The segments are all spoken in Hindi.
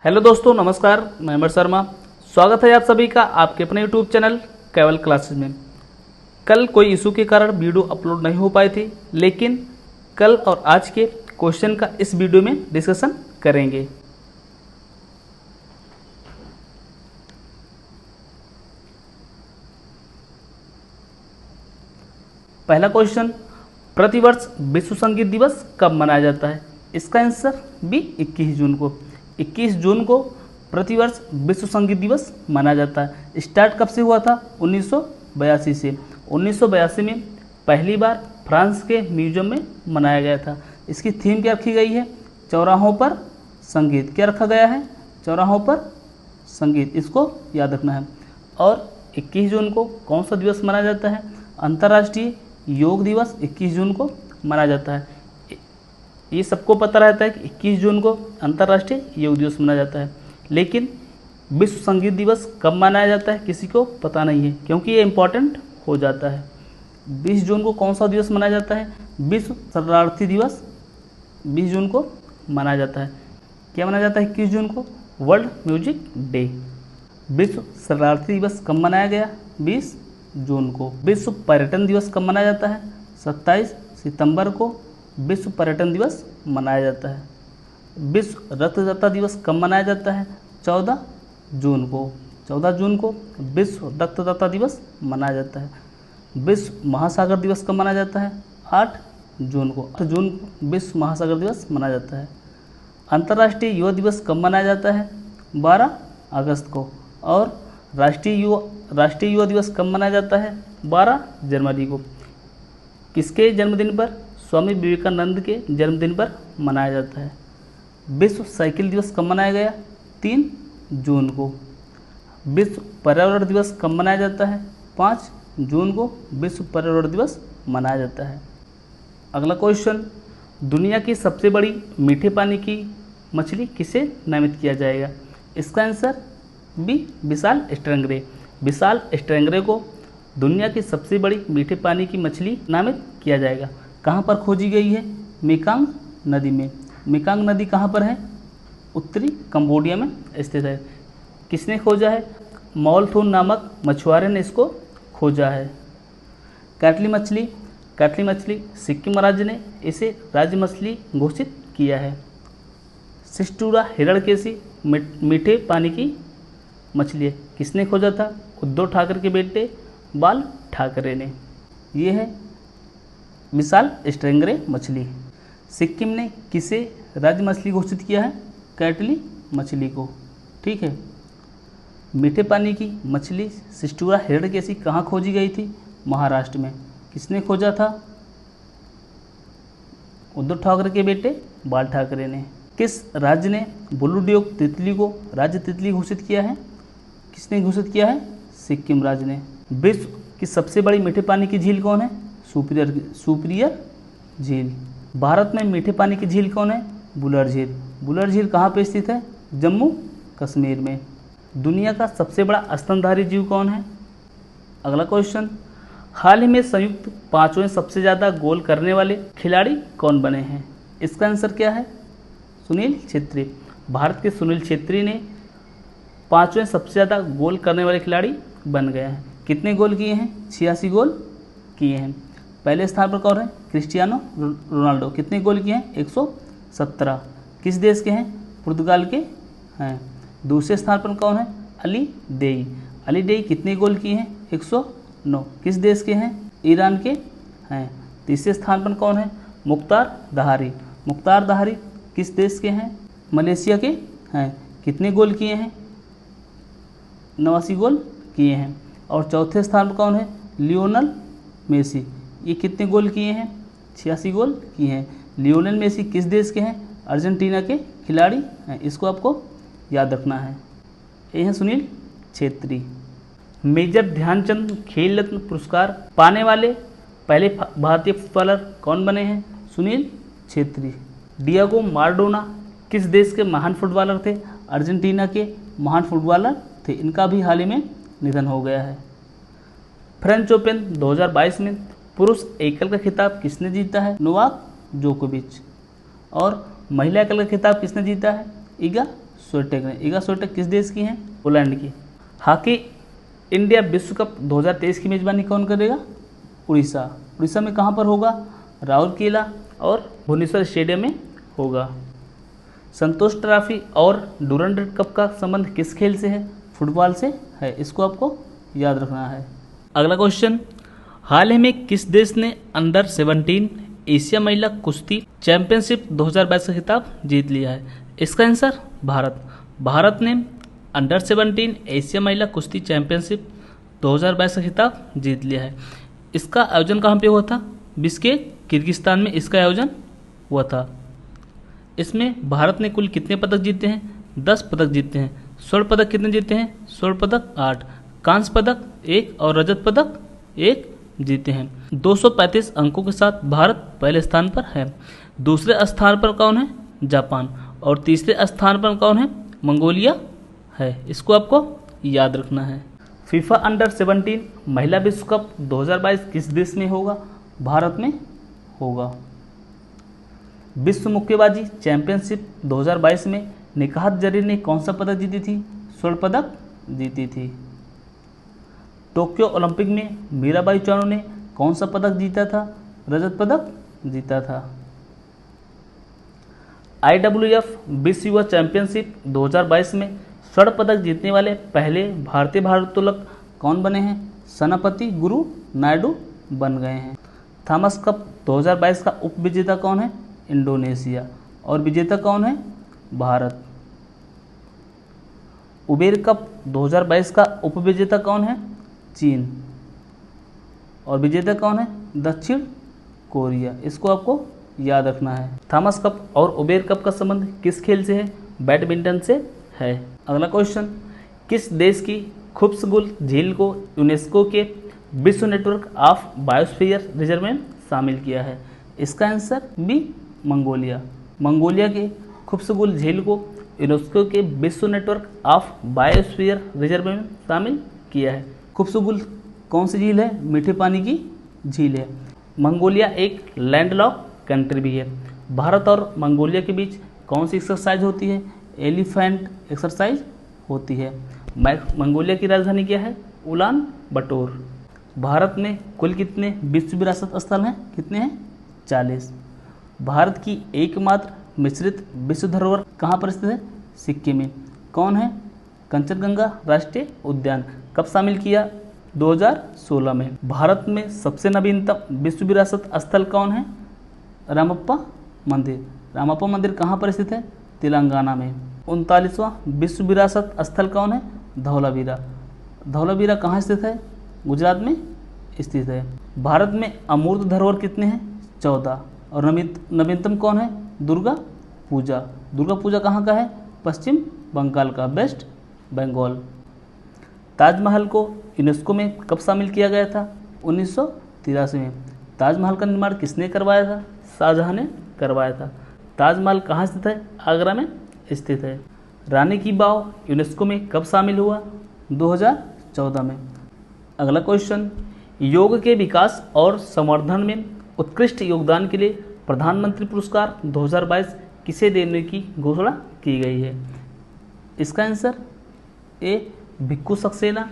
हेलो दोस्तों, नमस्कार। मैं अमर शर्मा। स्वागत है आप सभी का आपके अपने यूट्यूब चैनल केवल क्लासेस में। कल कोई इशू के कारण वीडियो अपलोड नहीं हो पाई थी, लेकिन कल और आज के क्वेश्चन का इस वीडियो में डिस्कशन करेंगे। पहला क्वेश्चन, प्रतिवर्ष विश्व संगीत दिवस कब मनाया जाता है? इसका आंसर बी 21 जून को। 21 जून को प्रतिवर्ष विश्व संगीत दिवस मनाया जाता है। स्टार्ट कब से हुआ था? 1982 से। 1982 में पहली बार फ्रांस के म्यूजियम में मनाया गया था। इसकी थीम क्या रखी गई है? चौराहों पर संगीत। क्या रखा गया है? चौराहों पर संगीत। इसको याद रखना है। और 21 जून को कौन सा दिवस मनाया जाता है? अंतर्राष्ट्रीय योग दिवस 21 जून को मनाया जाता है। ये सबको पता रहता है कि 21 जून को अंतर्राष्ट्रीय योग दिवस मनाया जाता है, लेकिन विश्व संगीत दिवस कब मनाया जाता है किसी को पता नहीं है, क्योंकि ये इम्पॉर्टेंट हो जाता है। 20 जून को कौन सा दिवस मनाया जाता है? विश्व शरणार्थी दिवस 20 जून को मनाया जाता है। क्या मनाया जाता है 21 जून को? World music day. विश्व शरणार्थी दिवस कब मनाया गया? 20 जून को। विश्व पर्यटन दिवस कब मनाया जाता है? 27 सितंबर को विश्व पर्यटन दिवस मनाया जाता है। विश्व रक्तदाता दिवस कब मनाया जाता है? 14 जून को। 14 जून को विश्व रक्तदाता दिवस मनाया जाता है। विश्व महासागर दिवस कब मनाया जाता है? 8 जून को। 8 जून को विश्व महासागर दिवस मनाया जाता है। अंतर्राष्ट्रीय युवा दिवस कब मनाया जाता है? 12 अगस्त को। और राष्ट्रीय युवा दिवस कब मनाया जाता है? 12 जनवरी को। किसके जन्मदिन पर? स्वामी विवेकानंद के जन्मदिन पर मनाया जाता है। विश्व साइकिल दिवस कब मनाया गया? 3 जून को। विश्व पर्यावरण दिवस कब मनाया जाता है? 5 जून को विश्व पर्यावरण दिवस मनाया जाता है। अगला क्वेश्चन, दुनिया की सबसे बड़ी मीठे पानी की मछली किसे नामित किया जाएगा? इसका आंसर बी विशाल स्ट्रैंगरे। विशाल स्ट्रैंगरे को दुनिया की सबसे बड़ी मीठे पानी की मछली नामित किया जाएगा। कहाँ पर खोजी गई है? मेकांग नदी में। मेकांग नदी कहाँ पर है? उत्तरी कंबोडिया में स्थित है। किसने खोजा है? मॉलथून नामक मछुआरे ने इसको खोजा है। कैटली मछली सिक्किम राज्य ने इसे राज्य मछली घोषित किया है। सिस्टूरा हिरण्यकेशी मीठे पानी की मछली है। किसने खोजा था? उद्धव ठाकरे के बेटे बाल ठाकरे ने। ये है विशाल स्ट्रैंगरे मछली। सिक्किम ने किसे राज्य मछली घोषित किया है? कैटली मछली को। ठीक है। मीठे पानी की मछली सिस्टूरा हिरण्यकेशी कहाँ खोजी गई थी? महाराष्ट्र में। किसने खोजा था? उद्धव ठाकरे के बेटे बाल ठाकरे ने। किस राज्य ने ब्लू ड्यूक तितली को राज्य तितली घोषित किया है? किसने घोषित किया है? सिक्किम राज्य ने। विश्व की सबसे बड़ी मीठे पानी की झील कौन है? सुपिरियर झील। भारत में मीठे पानी की झील कौन है? बुलर झील। बुलर झील कहाँ पे स्थित है? जम्मू कश्मीर में। दुनिया का सबसे बड़ा स्तनधारी जीव कौन है? अगला क्वेश्चन, हाल ही में संयुक्त 5वें सबसे ज़्यादा गोल करने वाले खिलाड़ी कौन बने हैं? इसका आंसर क्या है? सुनील छेत्री। भारत के सुनील छेत्री ने 5वें सबसे ज़्यादा गोल करने वाले खिलाड़ी बन गए हैं। कितने गोल किए हैं? 86 गोल किए हैं। पहले स्थान पर कौन है? Cristiano Ronaldo. कितने गोल किए हैं? 117। किस देश के हैं? पुर्तगाल के हैं। दूसरे स्थान पर कौन है? अली देई। अली देई कितने गोल किए हैं? 109। किस देश के हैं? ईरान के हैं। तीसरे स्थान पर कौन है? मुख्तार दहारी। मुख्तार दहारी किस देश के हैं? मलेशिया के हैं। कितने गोल किए हैं? 89 गोल किए हैं। और चौथे स्थान पर कौन है? Lionel Messi. ये कितने गोल किए हैं? 86 गोल किए हैं। लियोनेल मेसी किस देश के हैं? अर्जेंटीना के खिलाड़ी हैं। इसको आपको याद रखना है। ये हैं सुनील छेत्री। मेजर ध्यानचंद खेल रत्न पुरस्कार पाने वाले पहले भारतीय फुटबॉलर कौन बने हैं? सुनील छेत्री। डियागो माराडोना किस देश के महान फुटबॉलर थे? अर्जेंटीना के महान फुटबॉलर थे। इनका भी हाल ही में निधन हो गया है। फ्रेंच ओपन 2022 में पुरुष एकल का खिताब किसने जीता है? नोवाक जोकोविच। और महिला एकल का खिताब किसने जीता है? इगा स्विटेक ने। ईगा स्विटेक किस देश की हैं? पोलैंड की। हॉकी इंडिया विश्व कप 2023 की मेजबानी कौन करेगा? उड़ीसा। उड़ीसा में कहाँ पर होगा? राउरकेला और भुवनेश्वर स्टेडियम में होगा। संतोष ट्रॉफी और डूरंड कप का संबंध किस खेल से है? फुटबॉल से है। इसको आपको याद रखना है। अगला क्वेश्चन, हाल ही में किस देश ने अंडर 17 एशिया महिला कुश्ती चैंपियनशिप 2022 का खिताब जीत लिया है? इसका आंसर भारत। भारत ने अंडर 17 एशिया महिला कुश्ती चैंपियनशिप 2022 का खिताब जीत लिया है। इसका आयोजन कहाँ पे हुआ था? बिश्केक किर्गिस्तान में इसका आयोजन हुआ था। इसमें भारत ने कुल कितने पदक जीते हैं? 10 पदक जीते हैं। स्वर्ण पदक कितने जीते हैं? स्वर्ण पदक 8, कांस्य पदक 1 और रजत पदक 1 जीते हैं। 235 अंकों के साथ भारत पहले स्थान पर है। दूसरे स्थान पर कौन है? जापान। और तीसरे स्थान पर कौन है? मंगोलिया है। इसको आपको याद रखना है। फीफा अंडर 17 महिला विश्व कप 2022 किस देश में होगा? भारत में होगा। विश्व मुक्केबाजी चैंपियनशिप 2022 में निकाहत जरीन ने कौन सा पदक जीती थी? स्वर्ण पदक जीती थी। टोक्यो ओलंपिक में मीराबाई चानू ने कौन सा पदक जीता था? रजत पदक जीता था। IWF विश्व युवा चैंपियनशिप 2022 में स्वर्ण पदक जीतने वाले पहले भारतीय भारोत्तोलक कौन बने हैं? सनापति गुरु नायडू बन गए हैं। थॉमस कप 2022 का उप विजेता कौन है? इंडोनेशिया। और विजेता कौन है? भारत। उबेर कप 2022 का उप विजेता कौन है? चीन। और विजेता कौन है? दक्षिण कोरिया। इसको आपको याद रखना है। थॉमस कप और उबेर कप का संबंध किस खेल से है? बैडमिंटन से है। अगला क्वेश्चन, किस देश की खुब्सगुल झील को यूनेस्को के विश्व नेटवर्क ऑफ बायोस्फीयर रिजर्व में शामिल किया है? इसका आंसर बी, मंगोलिया। मंगोलिया के खुब्सगुल झील को यूनेस्को के विश्व नेटवर्क ऑफ बायोस्फीयर रिजर्व में शामिल किया है। खुब्सगुल कौन सी झील है? मीठे पानी की झील है। मंगोलिया एक लैंडलॉक कंट्री भी है। भारत और मंगोलिया के बीच कौन सी एक्सरसाइज होती है? एलिफेंट एक्सरसाइज होती है। मंगोलिया की राजधानी क्या है? उलान बटोर। भारत में कुल कितने विश्व विरासत स्थल हैं? कितने हैं? 40। भारत की एकमात्र मिश्रित विश्व धरोहर कहाँ पर स्थित है? सिक्किम में। कौन है? कंचनजंगा राष्ट्रीय उद्यान। कब शामिल किया? 2016 में। भारत में सबसे नवीनतम विश्व विरासत स्थल कौन है? रामप्पा मंदिर। रामप्पा मंदिर कहाँ पर स्थित है? तेलंगाना में। 39वां विश्व विरासत स्थल कौन है? धौलावीरा। धौलावीरा कहाँ स्थित है? गुजरात में स्थित है। भारत में अमूर्त धरोहर कितने हैं? 14। और नवीनतम कौन है? दुर्गा पूजा। दुर्गा पूजा कहाँ का है? पश्चिम बंगाल का, वेस्ट बंगाल। ताजमहल को यूनेस्को में कब शामिल किया गया था? 1983 में। ताजमहल का निर्माण किसने करवाया था? शाहजहां ने करवाया था। ताजमहल कहाँ स्थित है? आगरा में स्थित है। रानी की वाव यूनेस्को में कब शामिल हुआ? 2014 में। अगला क्वेश्चन, योग के विकास और संवर्धन में उत्कृष्ट योगदान के लिए प्रधानमंत्री पुरस्कार 2022 किसे देने की घोषणा की गई है? इसका आंसर ए, भिक्खू सक्सेना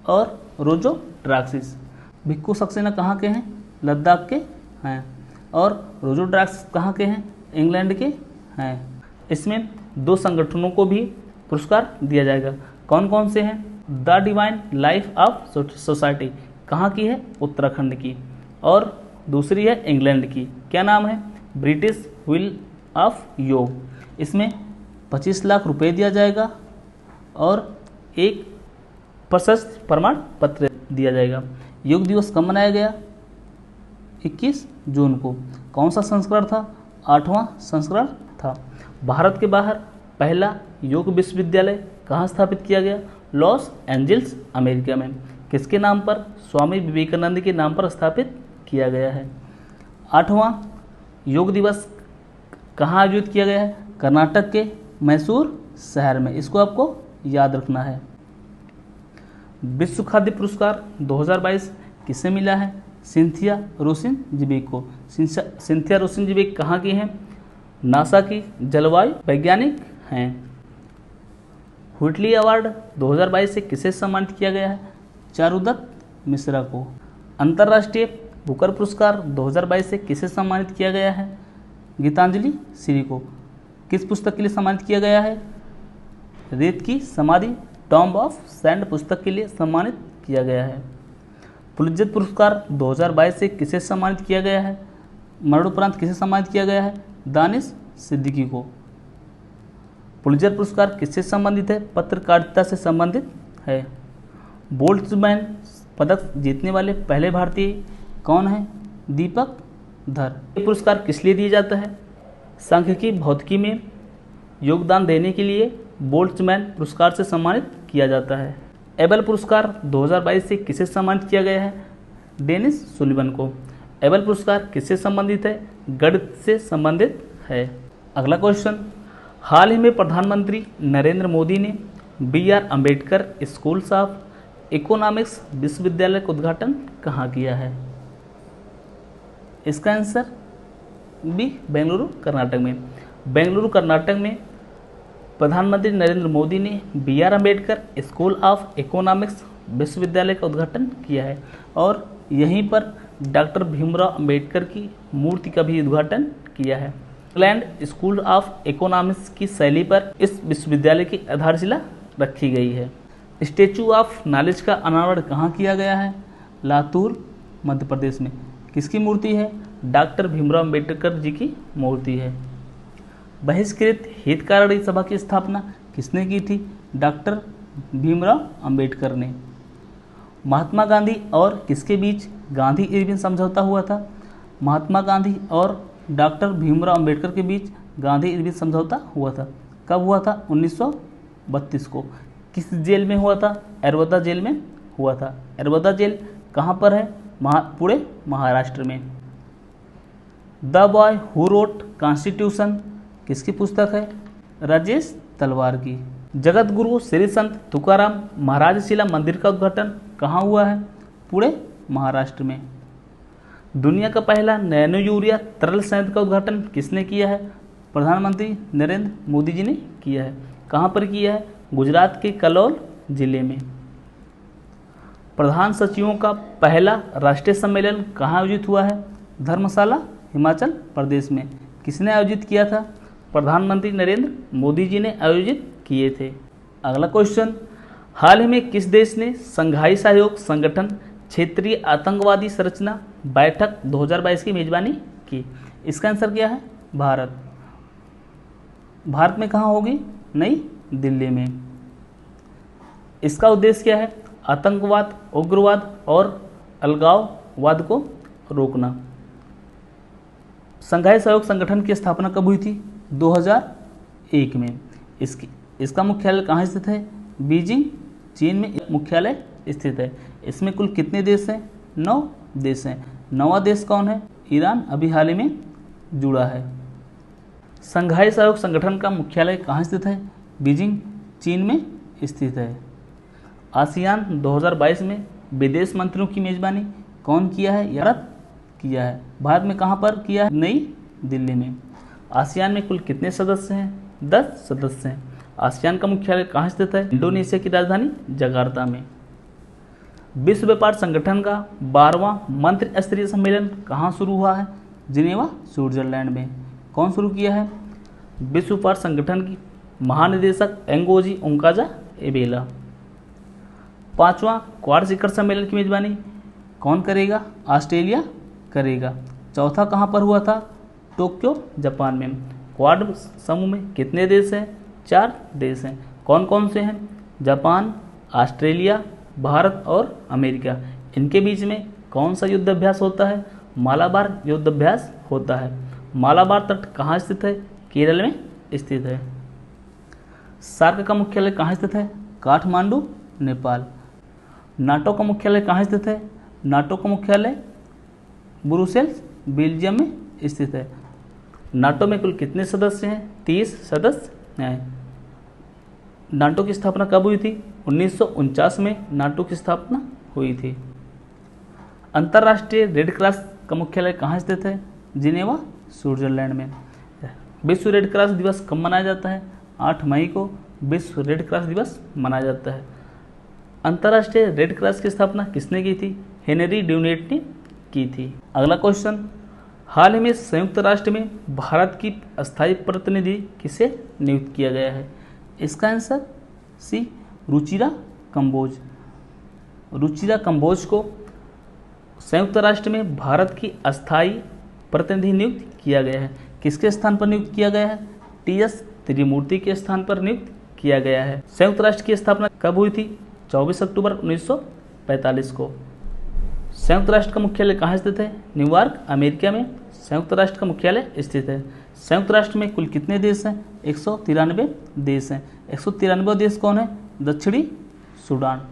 और रोजो ड्रैक्सिस। भिक्खू सक्सेना कहाँ के हैं? लद्दाख के हैं। और रोजो ड्रैक्सिस कहाँ के हैं? इंग्लैंड के हैं। इसमें 2 संगठनों को भी पुरस्कार दिया जाएगा। कौन कौन से हैं? The divine life of society कहाँ की है? उत्तराखंड की। और दूसरी है इंग्लैंड की। क्या नाम है? ब्रिटिश व्हील ऑफ योग। इसमें 25 लाख रुपए दिया जाएगा और एक प्रशस्ति प्रमाण पत्र दिया जाएगा। योग दिवस कब मनाया गया? 21 जून को। कौन सा संस्करण था? 8वां संस्करण था। भारत के बाहर पहला योग विश्वविद्यालय कहाँ स्थापित किया गया? लॉस एंजल्स, अमेरिका में। किसके नाम पर? स्वामी विवेकानंद के नाम पर स्थापित किया गया है। 8वां योग दिवस कहाँ आयोजित किया गया है? कर्नाटक के मैसूर शहर में। इसको आपको याद रखना है। विश्व खाद्य पुरस्कार 2022 किसे मिला है? सिंथिया रोसिनजीबिक को। सिंथिया रोसिनजीबिक कहाँ की हैं? नासा की जलवायु वैज्ञानिक हैं। हुटली अवार्ड 2022 से किसे सम्मानित किया गया है? चारुदत्त मिश्रा को। अंतर्राष्ट्रीय बुकर पुरस्कार 2022 से किसे सम्मानित किया गया है? गीतांजलि श्री को। किस पुस्तक के लिए सम्मानित किया गया है? रेत की समाधि टॉम्ब ऑफ सैंड पुस्तक के लिए सम्मानित किया गया है। पुलित्जर पुरस्कार 2022 से किसे सम्मानित किया गया है? मरणोपरांत किसे सम्मानित किया गया है? दानिश सिद्दीकी को। पुलित्जर पुरस्कार किससे संबंधित है? पत्रकारिता से संबंधित है। बोल्ट्जमैन पदक जीतने वाले पहले भारतीय कौन है? दीपक धर। ये पुरस्कार किस लिए दिया जाता है? सांख्यिकी भौतिकी में योगदान देने के लिए बोल्ट्जमैन पुरस्कार से सम्मानित किया जाता है। एबल पुरस्कार 2022 से किसे सम्मानित किया गया है? डेनिस सुलिवन को। एबल पुरस्कार किससे संबंधित है? गणित से संबंधित है। अगला क्वेश्चन, हाल ही में प्रधानमंत्री नरेंद्र मोदी ने BR Ambedkar schools of economics विश्वविद्यालय का उद्घाटन कहाँ किया है? इसका आंसर बी, बेंगलुरु कर्नाटक में। बेंगलुरु कर्नाटक में प्रधानमंत्री नरेंद्र मोदी ने BR Ambedkar school of economics विश्वविद्यालय का उद्घाटन किया है और यहीं पर डॉक्टर भीमराव अम्बेडकर की मूर्ति का भी उद्घाटन किया है। इंग्लैंड स्कूल ऑफ इकोनॉमिक्स की शैली पर इस विश्वविद्यालय की आधारशिला रखी गई है। स्टैचू ऑफ नॉलेज का अनावरण कहाँ किया गया है? लातूर मध्य प्रदेश में। किसकी मूर्ति है? डॉक्टर भीमराव अम्बेडकर जी की मूर्ति है। बहिष्कृत हितकारिणी सभा की स्थापना किसने की थी? डॉक्टर भीमराव अम्बेडकर ने। महात्मा गांधी और किसके बीच गांधी इरविन समझौता हुआ था? महात्मा गांधी और डॉक्टर भीमराव अम्बेडकर के बीच गांधी इरविन समझौता हुआ था। कब हुआ था? 1932 को। किस जेल में हुआ था? एरवदा जेल में हुआ था। एरवदा जेल कहाँ पर है? पुणे महाराष्ट्र में। The boy who wrote constitution किसकी पुस्तक है? राजेश तलवार की। जगत गुरु श्री संत तुकाराम महाराज शिला मंदिर का उद्घाटन कहाँ हुआ है? पुणे महाराष्ट्र में। दुनिया का पहला नैनो यूरिया तरल संयंत्र का उद्घाटन किसने किया है? प्रधानमंत्री नरेंद्र मोदी जी ने किया है। कहाँ पर किया है? गुजरात के कलोल जिले में। प्रधान सचिवों का पहला राष्ट्रीय सम्मेलन कहाँ आयोजित हुआ है? धर्मशाला हिमाचल प्रदेश में। किसने आयोजित किया था? प्रधानमंत्री नरेंद्र मोदी जी ने आयोजित किए थे। अगला क्वेश्चन, हाल ही में किस देश ने संघाई सहयोग संगठन क्षेत्रीय आतंकवादी संरचना बैठक 2022 की मेजबानी की? इसका आंसर क्या है? भारत। भारत में कहाँ होगी? नई दिल्ली में। इसका उद्देश्य क्या है? आतंकवाद, उग्रवाद और अलगाववाद को रोकना। संघाई सहयोग संगठन की स्थापना कब हुई थी? 2001 में। इसका मुख्यालय कहाँ स्थित है? बीजिंग चीन में मुख्यालय स्थित है। इसमें कुल कितने देश हैं? 9 देश हैं। 9वां देश कौन है? ईरान अभी हाल ही में जुड़ा है। संघाई सहयोग संगठन का मुख्यालय कहाँ स्थित है? बीजिंग चीन में स्थित है। आसियान 2022 में विदेश मंत्रियों की मेजबानी कौन किया है? भारत किया है। भारत में कहाँ पर किया है? नई दिल्ली में। आसियान में कुल कितने सदस्य हैं? 10 सदस्य हैं। आसियान का मुख्यालय कहाँ स्थित है? इंडोनेशिया की राजधानी जकार्ता में। विश्व व्यापार संगठन का 12वां मंत्री स्तरीय सम्मेलन कहाँ शुरू हुआ है? जिनेवा स्विट्जरलैंड में। कौन शुरू किया है? विश्व व्यापार संगठन की महानिदेशक एंगोजी ओंकाजा एबेला। 5वां क्वाड शिखर सम्मेलन की मेजबानी कौन करेगा? ऑस्ट्रेलिया करेगा। चौथा कहाँ पर हुआ था? टोक्यो जापान में। क्वाड समूह में कितने देश हैं? 4 देश हैं। कौन कौन से हैं? जापान, ऑस्ट्रेलिया, भारत और अमेरिका। इनके बीच में कौन सा युद्ध अभ्यास होता है? मालाबार युद्ध अभ्यास होता है। मालाबार तट कहाँ स्थित है? केरल में स्थित है। सार्क का मुख्यालय कहाँ स्थित है? काठमांडू, नेपाल। नाटो का मुख्यालय कहाँ स्थित है? नाटो का मुख्यालय ब्रुसेल्स, बेल्जियम में स्थित है। नाटो में कुल कितने सदस्य हैं? 30 सदस्य हैं। नाटो की स्थापना कब हुई थी? 1949 में नाटो की स्थापना हुई थी। अंतर्राष्ट्रीय रेड क्रॉस का मुख्यालय कहाँ स्थित है? जिनेवा स्विट्जरलैंड में। विश्व रेड क्रॉस दिवस कब मनाया जाता है? 8 मई को विश्व रेड क्रॉस दिवस मनाया जाता है। अंतर्राष्ट्रीय रेड क्रॉस की स्थापना किसने की थी? हेनरी ड्यूनेट ने की थी। अगला क्वेश्चन, हाल ही में संयुक्त राष्ट्र में भारत की अस्थायी प्रतिनिधि किसे नियुक्त किया गया है? इसका आंसर सी, रुचिरा कंबोज। रुचिरा कंबोज को संयुक्त राष्ट्र में भारत की अस्थायी प्रतिनिधि नियुक्त किया गया है। किसके स्थान पर नियुक्त किया गया है? टी.एस. त्रिमूर्ति के स्थान पर नियुक्त किया गया है। संयुक्त राष्ट्र की स्थापना कब हुई थी? 24 अक्टूबर 1945 को। संयुक्त राष्ट्र का मुख्यालय कहाँ स्थित है? न्यूयॉर्क, अमेरिका में संयुक्त राष्ट्र का मुख्यालय स्थित है। संयुक्त राष्ट्र में कुल कितने देश हैं? 193 देश हैं। 193 देश कौन है? दक्षिणी सूडान।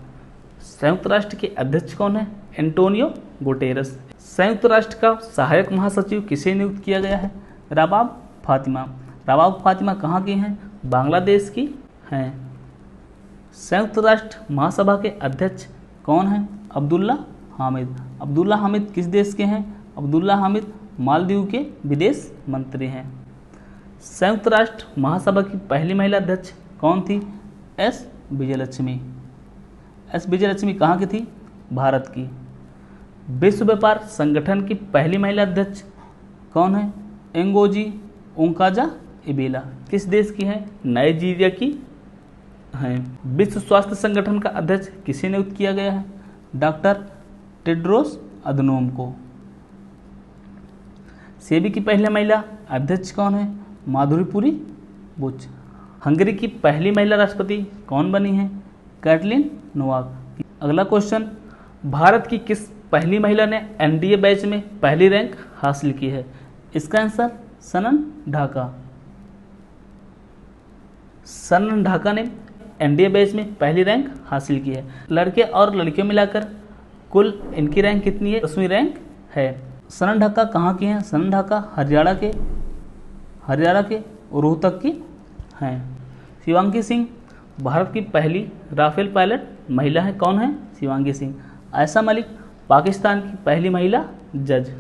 संयुक्त राष्ट्र के अध्यक्ष कौन है? Antonio Guterres. संयुक्त राष्ट्र का सहायक महासचिव किसे नियुक्त किया गया है? रबाब फातिमा। रबाब फातिमा कहाँ की हैं? बांग्लादेश की हैं। संयुक्त राष्ट्र महासभा के अध्यक्ष कौन हैं? अब्दुल्ला हामिद। अब्दुल्ला हामिद किस देश के हैं? अब्दुल्ला हामिद मालदीव के विदेश मंत्री हैं। संयुक्त राष्ट्र महासभा की पहली महिला अध्यक्ष कौन थी? एस विजयलक्ष्मी। एस विजयलक्ष्मी कहाँ की थी? भारत की। विश्व व्यापार संगठन की पहली महिला अध्यक्ष कौन है? एंगोजी ओंकाजा इबेला। किस देश की है? नाइजीरिया की हैं। विश्व स्वास्थ्य संगठन का अध्यक्ष किसे नियुक्त किया गया है? डॉक्टर टेड्रोस अधनोम को। सेबी की पहली महिला अध्यक्ष कौन है? माधुरीपुरी बुच। हंगरी की पहली महिला राष्ट्रपति कौन बनी है? Katalin Novak. अगला क्वेश्चन, भारत की किस पहली महिला ने एनडीए बैच में पहली रैंक हासिल की है? इसका आंसर सनन ढाका। सनन ढाका ने एनडीए बैच में पहली रैंक हासिल की है। लड़के और लड़कियों मिलाकर कुल इनकी रैंक कितनी है? 10वीं रैंक है। सनन ढाका कहाँ की हैं? सनन ढाका हरियाणा के रोहतक की हैं। शिवांगी सिंह भारत की पहली राफेल पायलट महिला है। कौन है? शिवांगी सिंह। आयशा मलिक पाकिस्तान की पहली महिला जज।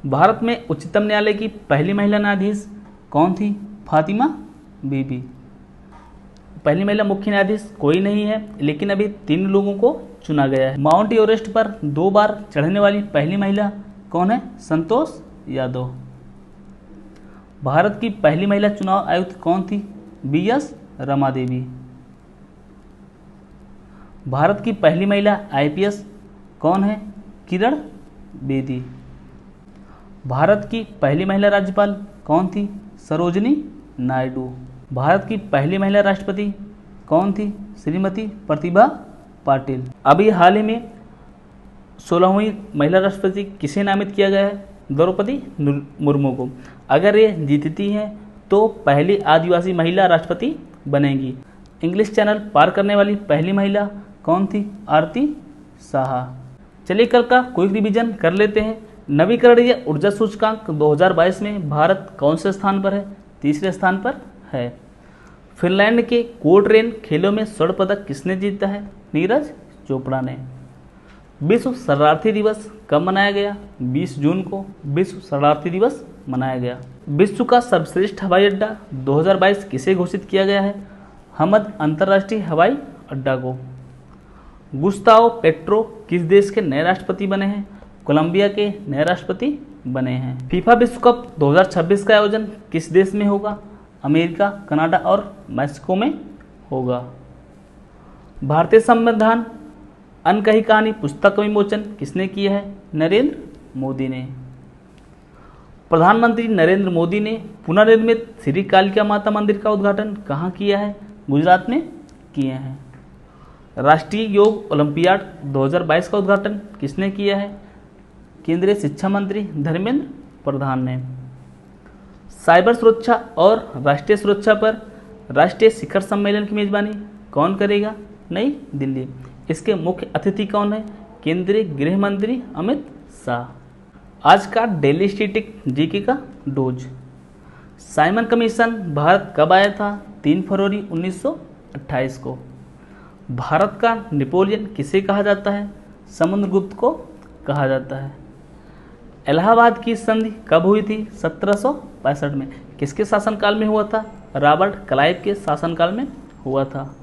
भारत में उच्चतम न्यायालय की पहली महिला न्यायाधीश कौन थी? फातिमा बीबी। पहली महिला मुख्य न्यायाधीश कोई नहीं है, लेकिन अभी 3 लोगों को चुना गया है। माउंट एवरेस्ट पर 2 बार चढ़ने वाली पहली महिला कौन है? संतोष यादव। भारत की पहली महिला चुनाव आयुक्त कौन थी? बी.एस. रमा देवी। भारत की पहली महिला आईपीएस कौन है? किरण बेदी। भारत की पहली महिला राज्यपाल कौन थी? सरोजनी नायडू। भारत की पहली महिला राष्ट्रपति कौन थी? श्रीमती प्रतिभा पाटिल। अभी हाल ही में 16वीं महिला राष्ट्रपति किसे नामित किया गया है? द्रौपदी मुर्मू को। अगर ये जीतती हैं तो पहली आदिवासी महिला राष्ट्रपति बनेगी। इंग्लिश चैनल पार करने वाली पहली महिला कौन थी? आरती साहा। चलिए कल का क्विक रिवीजन कर लेते हैं। नवीकरणीय ऊर्जा सूचकांक 2022 में भारत कौन से स्थान पर है? तीसरे स्थान पर है। फिनलैंड के कोर्टरेन खेलों में स्वर्ण पदक किसने जीता है? नीरज चोपड़ा ने। विश्व शरणार्थी दिवस कब मनाया गया? 20 जून को विश्व शरणार्थी दिवस मनाया गया। विश्व का सर्वश्रेष्ठ हवाई अड्डा 2022 किसे घोषित किया गया है? हमद अंतर्राष्ट्रीय हवाई अड्डा को। गुस्ताओ पेट्रो किस देश के नए राष्ट्रपति बने हैं? कोलंबिया के नए राष्ट्रपति बने हैं। फीफा विश्व कप 2026 का आयोजन किस देश में होगा? अमेरिका, कनाडा और मैक्सिको में होगा। भारतीय संविधान अनकही कहानी पुस्तक का विमोचन किसने किया है? नरेंद्र मोदी ने। प्रधानमंत्री नरेंद्र मोदी ने पुनर्निर्मित श्री कालिका माता मंदिर का उद्घाटन कहाँ किया है? गुजरात में किए हैं। राष्ट्रीय योग ओलंपियाड 2022 का उद्घाटन किसने किया है? केंद्रीय शिक्षा मंत्री धर्मेंद्र प्रधान ने। साइबर सुरक्षा और राष्ट्रीय सुरक्षा पर राष्ट्रीय शिखर सम्मेलन की मेजबानी कौन करेगा? नई दिल्ली। इसके मुख्य अतिथि कौन है? केंद्रीय गृह मंत्री अमित शाह। आज का डेली स्टैटिक जीके का डोज। साइमन कमीशन भारत कब आया था? 3 फरवरी 1928 को। भारत का नेपोलियन किसे कहा जाता है? समुद्रगुप्त को कहा जाता है। इलाहाबाद की संधि कब हुई थी? 1765 में। किसके शासनकाल में हुआ था? रॉबर्ट क्लाइव के शासनकाल में हुआ था।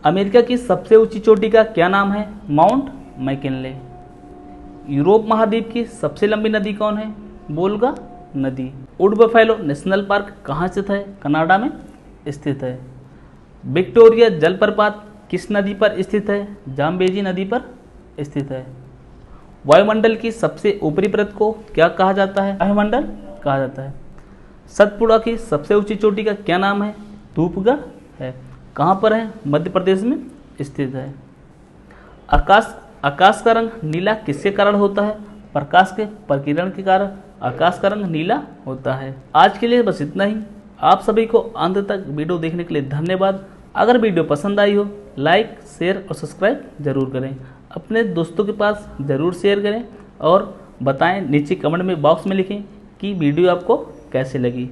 अमेरिका की सबसे ऊंची चोटी का क्या नाम है? Mount McKinley. यूरोप महाद्वीप की सबसे लंबी नदी कौन है? वोल्गा नदी। वुड बफेलो नेशनल पार्क कहाँ स्थित है? कनाडा में स्थित है। विक्टोरिया जलप्रपात किस नदी पर स्थित है? जाम्बेजी नदी पर स्थित है। वायुमंडल की सबसे ऊपरी परत को क्या कहा जाता है? वायुमंडल कहा जाता है। सतपुड़ा की सबसे ऊंची चोटी का क्या नाम है? धूपगढ़ है। कहाँ पर है? मध्य प्रदेश में स्थित है। आकाश का रंग नीला किसके कारण होता है? प्रकाश के प्रकीर्णन के कारण आकाश का रंग नीला होता है। आज के लिए बस इतना ही। आप सभी को अंत तक वीडियो देखने के लिए धन्यवाद। अगर वीडियो पसंद आई हो लाइक शेयर और सब्सक्राइब जरूर करें। अपने दोस्तों के पास ज़रूर शेयर करें और बताएं, नीचे कमेंट में बॉक्स में लिखें कि वीडियो आपको कैसे लगी।